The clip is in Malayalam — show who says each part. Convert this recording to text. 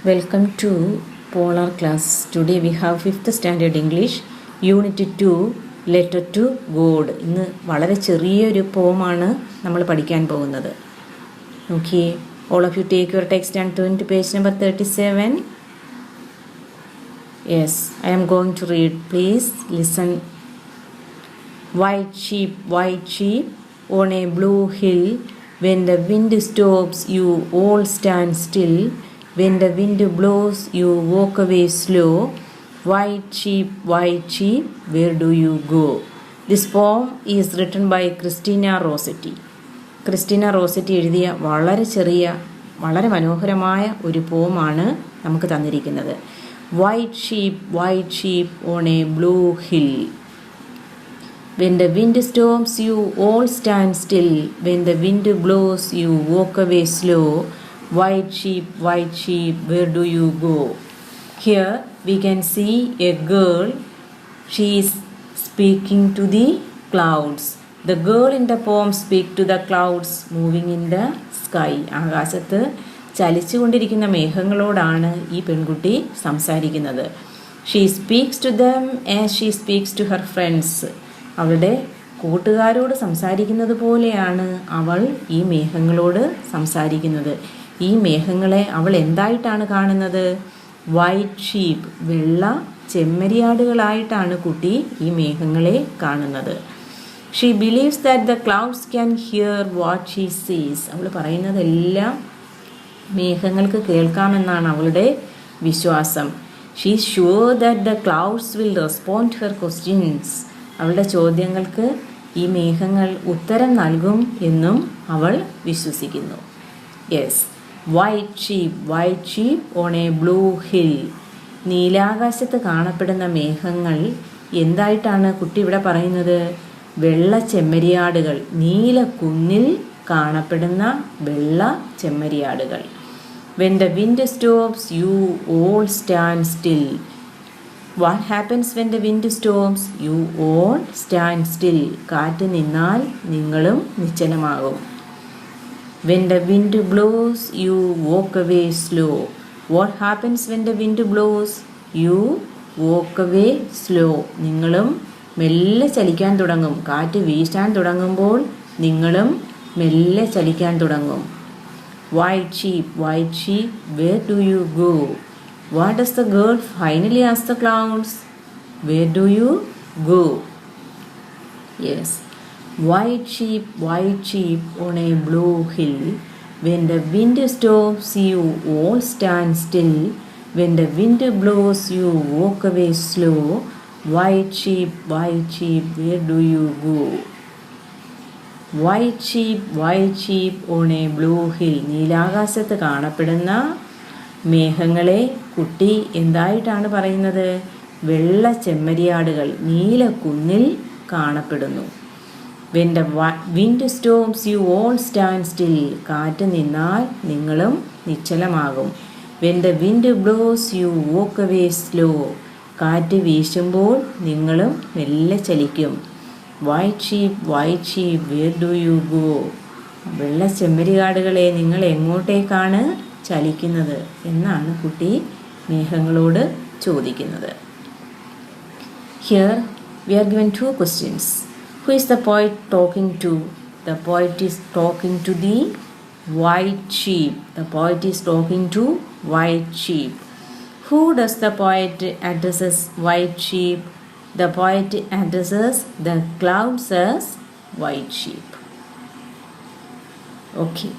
Speaker 1: Welcome to Polar class. Today we have 5th standard English, Unit 2, Letter to God. ഇന്ന് വളരെ ചെറിയൊരു പോമാണ് നമ്മൾ പഠിക്കാൻ പോകുന്നത്. Okay, all of you take your text and turn to page number 37. Yes, I am going to read. Please listen. White sheep on a blue hill. When the wind stops, you all stand still. When the wind blows, you walk away slow. White sheep, where do you go? This poem is written by Christina Rossetti. Christina Rossetti എഴുതിയ വളരെ ചെറിയ വളരെ മനോഹരമായ ഒരു പോമാണ് നമുക്ക് തന്നിരിക്കുന്നത്. White sheep on a blue hill. When the wind storms, you all stand still. When the wind blows, you walk away slow. White sheep, where do you go? Here we can see a girl. She is speaking to the clouds. The girl in the poem speaks to the clouds moving in the sky. ആകാശത്ത് ചലിച്ചുകൊണ്ടിരിക്കുന്ന മേഘങ്ങളോടാണ് ഈ പെൺകുട്ടി സംസാരിക്കുന്നത്. She speaks to them as she speaks to her friends. അവളുടെ കൂട്ടുകാരോട് സംസാരിക്കുന്നത് പോലെയാണ് അവൾ ഈ മേഘങ്ങളോട് സംസാരിക്കുന്നത്. ഈ മേഘങ്ങളെ അവൾ എന്തായിട്ടാണ് കാണുന്നത്? വൈറ്റ് ഷീപ്പ്, വെള്ള ചെമ്മരിയാടുകളായിട്ടാണ് കുട്ടി ഈ മേഘങ്ങളെ കാണുന്നത്. She believes that the clouds can hear what she sees. അവൾ പറയുന്നതെല്ലാം മേഘങ്ങൾക്ക് കേൾക്കാമെന്നാണ് അവളുടെ വിശ്വാസം. She is sure that the clouds will respond to her questions. അവളുടെ ചോദ്യങ്ങൾക്ക് ഈ മേഘങ്ങൾ ഉത്തരം നൽകും എന്നും അവൾ വിശ്വസിക്കുന്നു. Yes, white sheep on a blue hill. നീലാകാശത്ത് കാണപ്പെടുന്ന മേഘങ്ങൾ എന്തായിട്ടാണ് കുട്ടി ഇവിടെ പറയുന്നത്? വെള്ള ചെമ്മരിയാടുകൾ, നീലക്കുന്നിൽ കാണപ്പെടുന്ന വെള്ള ചെമ്മരിയാടുകൾ. When the wind stops, you all stand still. What happens when the wind stops? You all stand still. കാറ്റ് നിന്നാൽ നിങ്ങളും നിശ്ചലമാകും. When the wind blows, you walk away slow. What happens when the wind blows? You walk away slow. നിങ്ങളും മെല്ലെ ചലിക്കാൻ തുടങ്ങും. കാറ്റ് വീശാൻ തുടങ്ങുമ്പോൾ നിങ്ങളും മെല്ലെ ചലിക്കാൻ തുടങ്ങും. White sheep, where do you go? What does the girl finally ask the clouds? Where do you go? Yes, white sheep on a blue hill. When the wind stops, you all stand still. When the wind blows, you walk away slow. White sheep, where do you go? White sheep on a blue hill. നീലാകാശത്ത് കാണപ്പെടുന്ന മേഘങ്ങളെ കുട്ടി എന്തായിട്ടാണ് പറയുന്നത്? വെള്ള ചെമ്മരിയാടുകൾ നീലക്കുന്നിൽ കാണപ്പെടുന്നു. When the wind storms, you all stand still. കാറ്റ് നിന്നാൽ നിങ്ങളും നിശ്ചലമാകും. When the wind blows, you walk away slow. കാറ്റ് വീശുമ്പോൾ നിങ്ങളും മെല്ലെ ചലിക്കും. White sheep, where do you go? വെള്ള ചെമ്മരിയാടുകളെ നിങ്ങൾ എങ്ങോട്ടേക്കാണ് ചലിക്കുന്നത് എന്നാണ് കുട്ടി മേഘങ്ങളോട് ചോദിക്കുന്നത്. Here we are given 2 questions. Who is the poet talking to? The poet is talking to the white sheep. The poet is talking to white sheep. Who does the poet addresses white sheep? The poet addresses the clouds as white sheep. Okay.